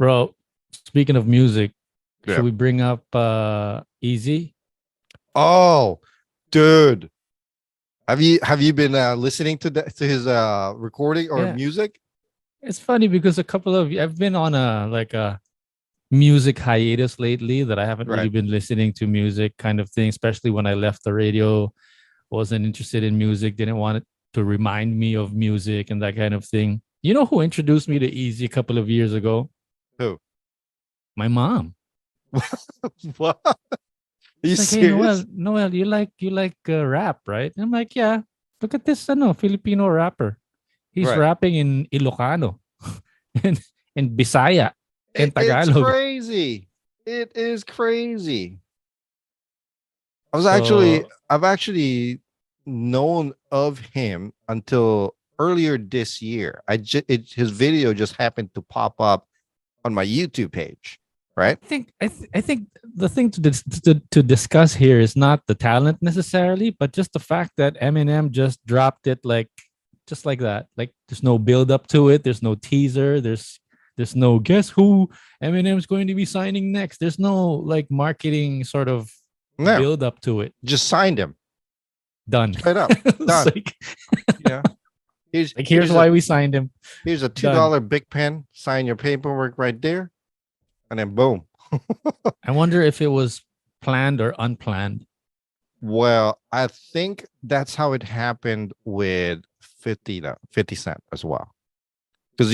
Bro, speaking of music, Yeah. should we bring up Easy? Oh, dude. Have you been listening to his recording or Yeah. music? It's funny because I've been on a music hiatus lately that I haven't really Right. been listening to music kind of thing, especially when I left the radio, wasn't interested in music, didn't want it to remind me of music and that kind of thing. You know who introduced me to Easy a couple of years ago? Who? My mom. What? Are you It's like, hey, serious? Noel, you like rap, right? And I'm like, yeah. Look at this, Filipino rapper. He's Right. rapping in Ilocano and Bisaya and It's Tagalog. crazy. It is crazy. So I've actually known of him until earlier this year. His video just happened to pop up on my YouTube page, right? I think the thing to discuss here is not the talent necessarily, but just the fact that Eminem just dropped it just like that. Like there's no build up to it. There's no teaser. There's no guess who Eminem's going to be signing next. There's no like marketing sort of No, build up to it. just signed him Done. straight up. It's Done. like, Yeah. Here's here's why we signed him. here's a Done. $2 big pen. Sign your paperwork right there, and then boom. I wonder if it was planned or unplanned. Well, I think that's how it happened with 50 Cent as well. Because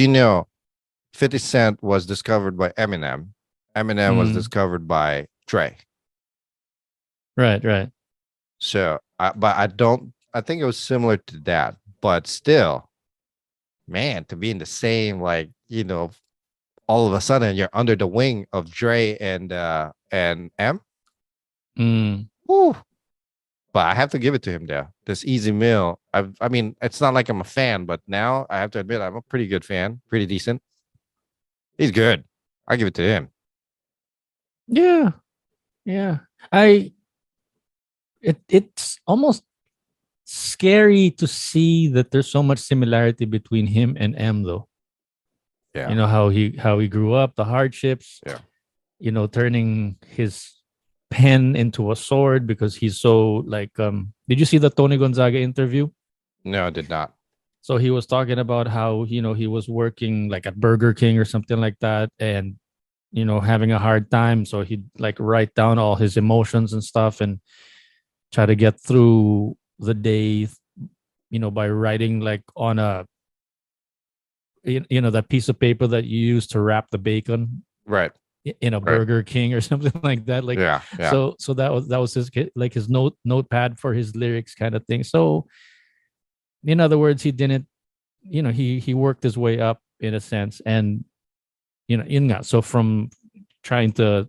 50 Cent was discovered by Eminem. Eminem was Mm, discovered by Dre. right, right. So, but I don't. I think it was similar to that. But still, man, to be in the same all of a sudden you're under the wing of Dre and M. Mm. Whew. But I have to give it to him there. This Easy Meal. I mean, it's not like I'm a fan, but now I have to admit I'm a pretty good fan, pretty decent. He's good. I give it to him. Yeah, yeah. I it's almost scary to see that there's so much similarity between him and M though. You Yeah. know how he grew up, the hardships, Yeah. turning his pen into a sword because he's so like did you see the Tony Gonzaga interview? No, I did not. So he was talking about how, he was working like at Burger King or something like that and having a hard time. So he'd like write down all his emotions and stuff and try to get through the day, by writing like on that piece of paper that you use to wrap the bacon Right. in a Right. Burger King or something like that. Like, Yeah. Yeah. so that was his notepad for his lyrics kind of thing. So in other words, he didn't, he worked his way up in a sense. And, yun nga, so from trying to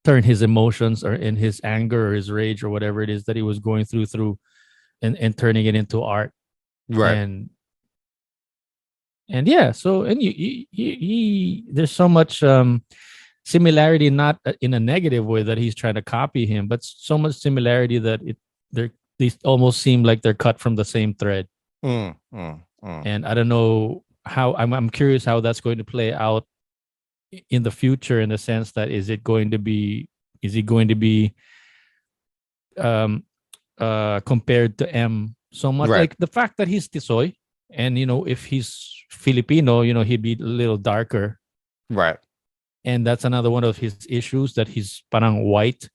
turn his emotions or in his anger or his rage or whatever it is that he was going through and turning it into art. Right. And yeah, so and there's so much similarity, not in a negative way that he's trying to copy him, but so much similarity that these almost seem like they're cut from the same thread. Mm, mm, mm. And I don't know how I'm curious how that's going to play out in the future, in the sense that is he going to be um compared to M so much, Right. like the fact that he's Tisoy, and if he's Filipino, he'd be a little darker. Right. And that's another one of his issues, that he's parang white,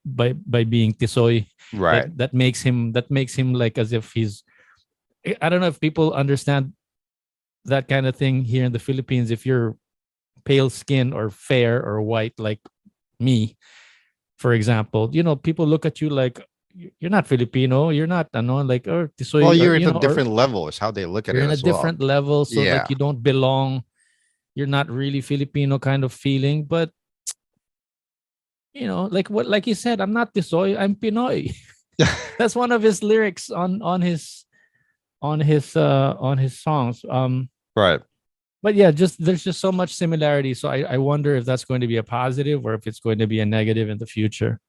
by being Tisoy. Right. That makes him like as if he's, I don't know if people understand that kind of thing here in the Philippines. If you're pale skin or fair or white like me, for example, people look at you like you're not Filipino, you're not like, or Well, Tisoy, or you're at a different level is how they look at you're it in a as well. different level, so Yeah. like you don't belong, you're not really Filipino kind of feeling. But like he said, I'm not Tisoy, I'm Pinoy. That's one of his lyrics on his songs. Right. But yeah, there's just so much similarity. So I wonder if that's going to be a positive or if it's going to be a negative in the future.